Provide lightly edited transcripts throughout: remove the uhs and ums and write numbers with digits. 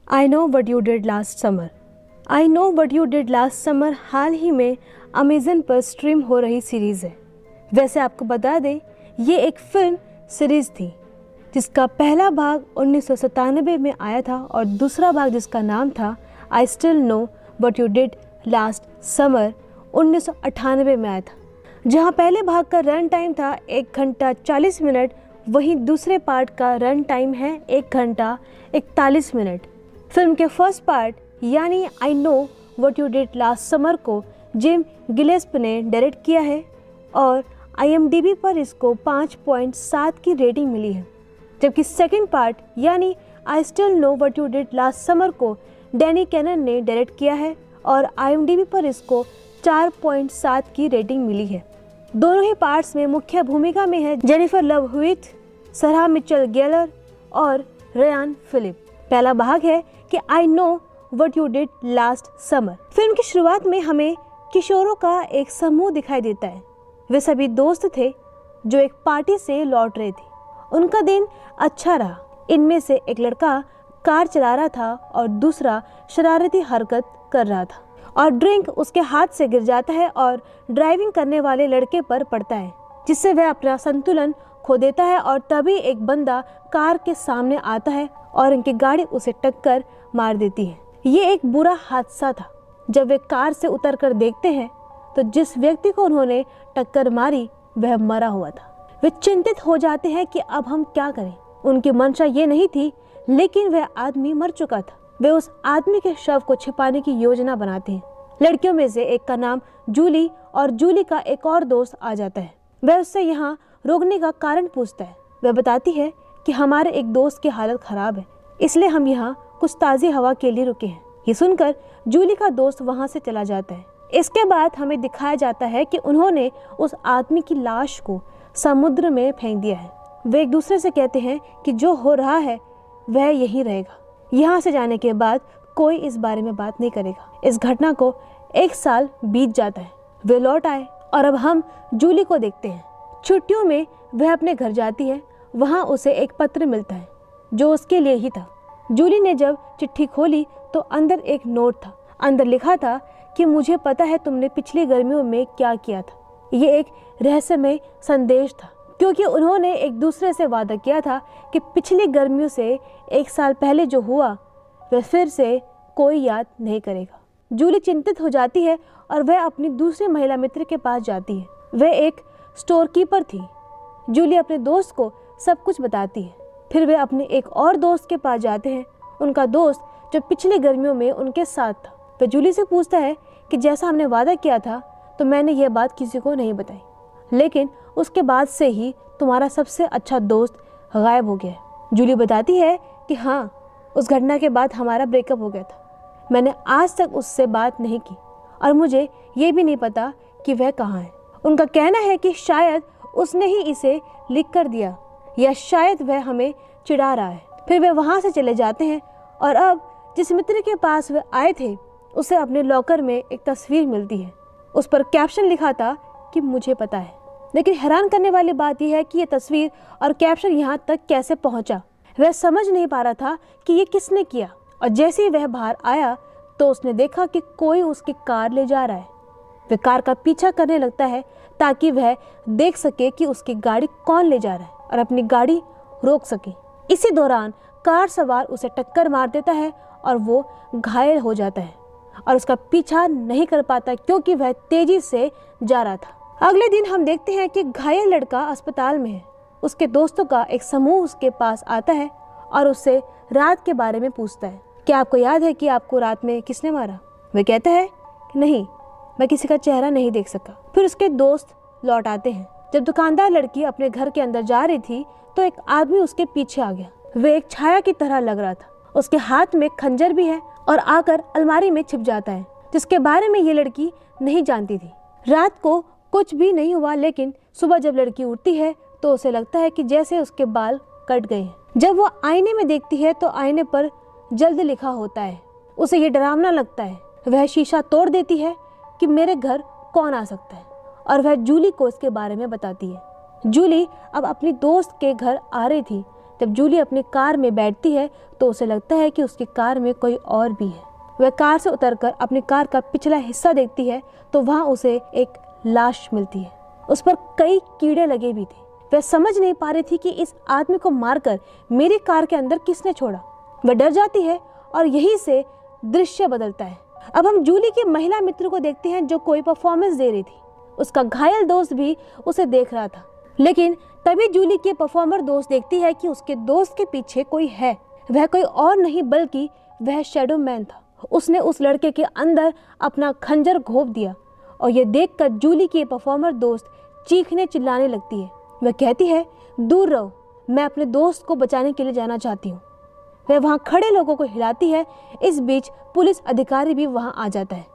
I know what you did last summer. I know what you did last summer हाल ही में Amazon पर stream हो रही सीरीज़ है। वैसे आपको बता दें, ये एक फिल्म सीरीज़ थी जिसका पहला भाग 1997 में आया था और दूसरा भाग जिसका नाम था I still no what you did last summer 1998 में आया था। जहाँ पहले भाग का रन टाइम था 1 घंटा 40 मिनट, वहीं दूसरे पार्ट का रन टाइम है 1 घंटा 41 मिनट। फिल्म के फर्स्ट पार्ट यानी आई know what you did last summer को जिम गिलेस्पी ने डायरेक्ट किया है और IMDb पर इसको 5.7 की रेटिंग मिली है, जबकि सेकंड पार्ट यानी I still no what you did last summer को डैनी कैनन ने डायरेक्ट किया है और IMDb पर इसको 4.7 की रेटिंग मिली है। दोनों ही पार्ट्स में मुख्य भूमिका में है जेनिफर लव ह्यूइट, सारा मिचेल गेलर और रयान फिलिप। पहला भाग है कि आई know what you did last summer. Film की शुरुआत में हमें किशोरों का एक समूह दिखाई देता है। वे सभी दोस्त थे जो एक पार्टी से लौट रहे थे। उनका दिन अच्छा रहा। इनमें से एक लड़का कार चला रहा था और दूसरा शरारती हरकत कर रहा था और ड्रिंक उसके हाथ से गिर जाता है और ड्राइविंग करने वाले लड़के पर पड़ता है, जिससे वह अपना संतुलन खो देता है और तभी एक बंदा कार के सामने आता है और इनकी गाड़ी उसे टक्कर मार देती है। ये एक बुरा हादसा था। जब वे कार से उतरकर देखते हैं तो जिस व्यक्ति को उन्होंने टक्कर मारी वह मरा हुआ था। वे चिंतित हो जाते हैं कि अब हम क्या करें। उनकी मंशा ये नहीं थी, लेकिन वह आदमी मर चुका था। वे उस आदमी के शव को छिपाने की योजना बनाते हैं। लड़कियों में से एक का नाम जूली और जूली का एक और दोस्त आ जाता है। वह उससे यहाँ रोकने का कारण पूछता है। वह बताती है कि हमारे एक दोस्त की हालत खराब है, इसलिए हम यहाँ कुछ ताज़ी हवा के लिए रुके हैं। ये सुनकर जूली का दोस्त वहाँ से चला जाता है। इसके बाद हमें दिखाया जाता है कि उन्होंने उस आदमी की लाश को समुद्र में फेंक दिया है। वे एक दूसरे से कहते हैं कि जो हो रहा है वह यहीं रहेगा। यहाँ से जाने के बाद कोई इस बारे में बात नहीं करेगा। इस घटना को 1 साल बीत जाता है। वे लौट आए और अब हम जूली को देखते हैं। छुट्टियों में वह अपने घर जाती है। वहाँ उसे एक पत्र मिलता है जो उसके लिए ही था। जूली ने जब चिट्ठी खोली तो अंदर एक नोट था। अंदर लिखा था कि मुझे पता है तुमने पिछली गर्मियों में क्या किया था। ये एक रहस्यमय संदेश था, क्योंकि उन्होंने एक दूसरे से वादा किया था कि पिछली गर्मियों से 1 साल पहले जो हुआ वह फिर से कोई याद नहीं करेगा। जूली चिंतित हो जाती है और वह अपनी दूसरी महिला मित्र के पास जाती है। वह एक स्टोर कीपर थी। जूली अपने दोस्त को सब कुछ बताती है। फिर वे अपने एक और दोस्त के पास जाते हैं। उनका दोस्त जो पिछली गर्मियों में उनके साथ था। वह जूली से पूछता है कि जैसा हमने वादा किया था तो मैंने यह बात किसी को नहीं बताई, लेकिन उसके बाद से ही तुम्हारा सबसे अच्छा दोस्त गायब हो गया है। जूली बताती है कि हाँ, उस घटना के बाद हमारा ब्रेकअप हो गया था। मैंने आज तक उससे बात नहीं की और मुझे ये भी नहीं पता कि वह कहाँ है। उनका कहना है कि शायद उसने ही इसे लिख कर दिया या शायद वह हमें चिढ़ा रहा है। फिर वे वहाँ से चले जाते हैं और अब जिस मित्र के पास वे आए थे उसे अपने लॉकर में एक तस्वीर मिलती है। उस पर कैप्शन लिखा था कि मुझे पता है। लेकिन हैरान करने वाली बात यह है कि यह तस्वीर और कैप्शन यहाँ तक कैसे पहुँचा। वह समझ नहीं पा रहा था कि ये किसने किया और जैसे ही वह बाहर आया तो उसने देखा कि कोई उसकी कार ले जा रहा है। वह कार का पीछा करने लगता है ताकि वह देख सके कि उसकी गाड़ी कौन ले जा रहा है और अपनी गाड़ी रोक सके। इसी दौरान कार सवार उसे टक्कर मार देता है और वो घायल हो जाता है और उसका पीछा नहीं कर पाता क्योंकि वह तेजी से जा रहा था। अगले दिन हम देखते हैं कि घायल लड़का अस्पताल में है। उसके दोस्तों का एक समूह उसके पास आता है और उससे रात के बारे में पूछता है। क्या आपको याद है कि आपको रात में किसने मारा? वह कहता है कि नहीं, मैं किसी का चेहरा नहीं देख सका। फिर उसके दोस्त लौट आते हैं। जब दुकानदार लड़की अपने घर के अंदर जा रही थी तो एक आदमी उसके पीछे आ गया। वह एक छाया की तरह लग रहा था। उसके हाथ में खंजर भी है और आकर अलमारी में छिप जाता है, जिसके बारे में ये लड़की नहीं जानती थी। रात को कुछ भी नहीं हुआ, लेकिन सुबह जब लड़की उठती है तो उसे लगता है कि जैसे उसके बाल कट गए हैं। जब वो आईने में देखती है तो आईने पर जल्द लिखा होता है। उसे ये डरावना लगता है। वह शीशा तोड़ देती है कि मेरे घर कौन आ सकता है और वह जूली को इसके बारे में बताती है। जूली अब अपनी दोस्त के घर आ रही थी जब जूली अपनी कार में बैठती है तो उसे लगता है कि उसकी कार में कोई और भी है। वह कार से उतरकर अपनी कार का पिछला हिस्सा देखती है तो वहाँ उसे एक लाश मिलती है। उस पर कई कीड़े लगे भी थे। वह समझ नहीं पा रही थी कि इस आदमी को मारकर मेरी कार के अंदर किसने छोड़ा। वह डर जाती है और यहीं से दृश्य बदलता है। अब हम जूली की महिला मित्र को देखते हैं जो कोई परफॉर्मेंस दे रही थी। उसका घायल दोस्त भी उसे देख रहा था, लेकिन तभी जूली की परफॉर्मर दोस्त देखती है कि उसके दोस्त के पीछे कोई है। वह कोई और नहीं बल्कि वह शैडो मैन था। उसने उस लड़के के अंदर अपना खंजर घोंप दिया और यह देखकर जूली की परफॉर्मर दोस्त चीखने चिल्लाने लगती है। वह कहती है, दूर रहो, मैं अपने दोस्त को बचाने के लिए जाना चाहती हूँ। वह वहाँ खड़े लोगों को हिलाती है। इस बीच पुलिस अधिकारी भी वहाँ आ जाता है।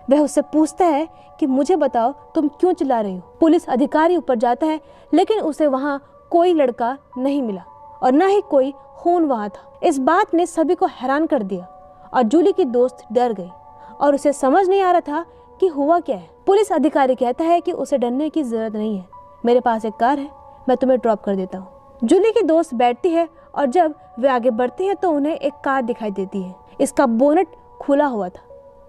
वह उससे पूछता है कि मुझे बताओ तुम क्यों चिल्ला रही हो। पुलिस अधिकारी ऊपर जाता है, लेकिन उसे वहाँ कोई लड़का नहीं मिला और न ही कोई खून वहाँ था। इस बात ने सभी को हैरान कर दिया और जूली की दोस्त डर गई और उसे समझ नहीं आ रहा था कि हुआ क्या है। पुलिस अधिकारी कहता है कि उसे डरने की जरूरत नहीं है, मेरे पास एक कार है, मैं तुम्हें ड्रॉप कर देता हूँ। जूली की दोस्त बैठती है और जब वे आगे बढ़ती है तो उन्हें एक कार दिखाई देती है। इसका बोनट खुला हुआ था।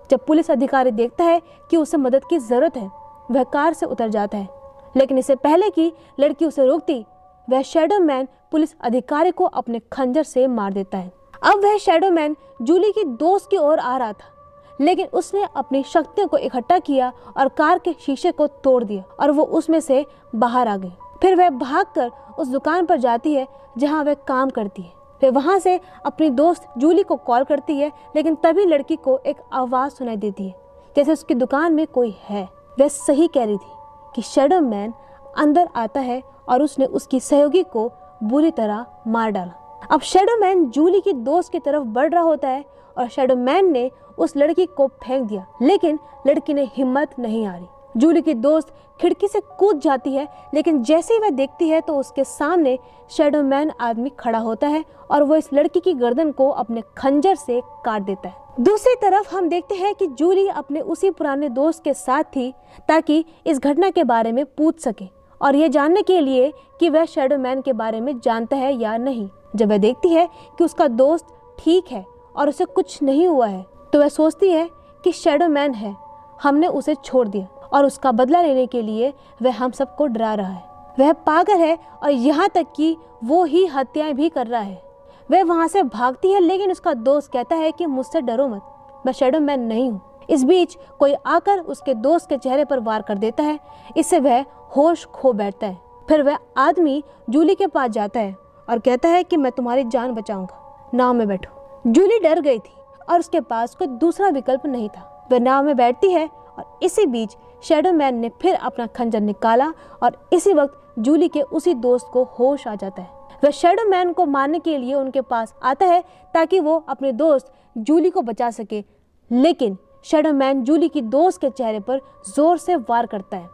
जब पुलिस अधिकारी देखता है कि उसे मदद की जरूरत है, वह कार से उतर जाता है, लेकिन इससे पहले कि लड़की उसे रोकती, वह शैडो मैन पुलिस अधिकारी को अपने खंजर से मार देता है। अब वह शैडो मैन जूली की दोस्त की ओर आ रहा था, लेकिन उसने अपनी शक्तियों को इकट्ठा किया और कार के शीशे को तोड़ दिया और वो उसमें से बाहर आ गई। फिर वह भागकर उस दुकान पर जाती है जहां वह काम करती है। वह वहां से अपनी दोस्त जूली को कॉल करती है, लेकिन तभी लड़की को एक आवाज़ सुनाई देती है जैसे उसकी दुकान में कोई है। वह सही कह रही थी कि शैडो मैन अंदर आता है और उसने उसकी सहयोगी को बुरी तरह मार डाला। अब शैडो मैन जूली की दोस्त की तरफ बढ़ रहा होता है और शैडो मैन ने उस लड़की को फेंक दिया, लेकिन लड़की ने हिम्मत नहीं हारी। जूली की दोस्त खिड़की से कूद जाती है, लेकिन जैसे ही वह देखती है तो उसके सामने शैडो मैन आदमी खड़ा होता है और वो इस लड़की की गर्दन को अपने खंजर से काट देता है। दूसरी तरफ हम देखते हैं कि जूली अपने उसी पुराने दोस्त के साथ थी ताकि इस घटना के बारे में पूछ सके और ये जानने के लिए कि वह शैडो मैन के बारे में जानता है या नहीं। जब वह देखती है कि उसका दोस्त ठीक है और उसे कुछ नहीं हुआ है तो वह सोचती है कि शैडो मैन है, हमने उसे छोड़ दिया और उसका बदला लेने के लिए वह हम सबको डरा रहा है। वह पागल है और यहाँ तक कि वो ही हत्याएं भी कर रहा है। वह वहाँ से भागती है, लेकिन उसका दोस्त कहता है कि मुझसे डरो मत, मैं शैडो मैन नहीं हूँ। इस बीच कोई आकर उसके दोस्त के चेहरे पर वार कर देता है। इससे वह होश खो बैठता है। फिर वह आदमी जूली के पास जाता है और कहता है कि मैं तुम्हारी जान बचाऊंगा, नाव में बैठो। जूली डर गई थी और उसके पास कोई दूसरा विकल्प नहीं था। वह नाव में बैठती है और इसी बीच शैडो मैन ने फिर अपना खंजर निकाला और इसी वक्त जूली के उसी दोस्त को होश आ जाता है। वह शैडो मैन को मारने के लिए उनके पास आता है ताकि वो अपने दोस्त जूली को बचा सके, लेकिन शैडो मैन जूली की दोस्त के चेहरे पर जोर से वार करता है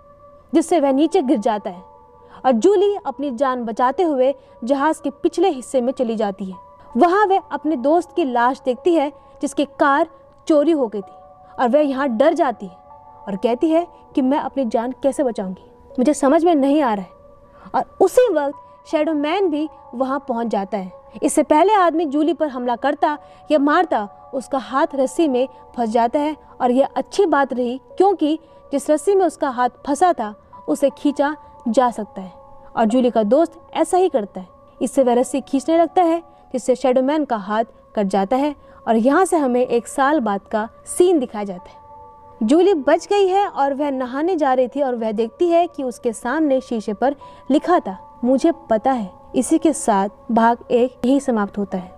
जिससे वह नीचे गिर जाता है और जूली अपनी जान बचाते हुए जहाज के पिछले हिस्से में चली जाती है। वहां वह अपने दोस्त की लाश देखती है जिसकी कार चोरी हो गई थी और वह यहाँ डर जाती है और कहती है कि मैं अपनी जान कैसे बचाऊंगी, मुझे समझ में नहीं आ रहा है। और उसी वक्त शैडो मैन भी वहां पहुंच जाता है। इससे पहले आदमी जूली पर हमला करता या मारता, उसका हाथ रस्सी में फंस जाता है और यह अच्छी बात रही क्योंकि जिस रस्सी में उसका हाथ फंसा था उसे खींचा जा सकता है और जूली का दोस्त ऐसा ही करता है। इससे वह रस्सी खींचने लगता है जिससे शैडो मैन का हाथ कट जाता है और यहाँ से हमें 1 साल बाद का सीन दिखाया जाता है। जूली बच गई है और वह नहाने जा रही थी और वह देखती है कि उसके सामने शीशे पर लिखा था, मुझे पता है। इसी के साथ भाग 1 यही समाप्त होता है।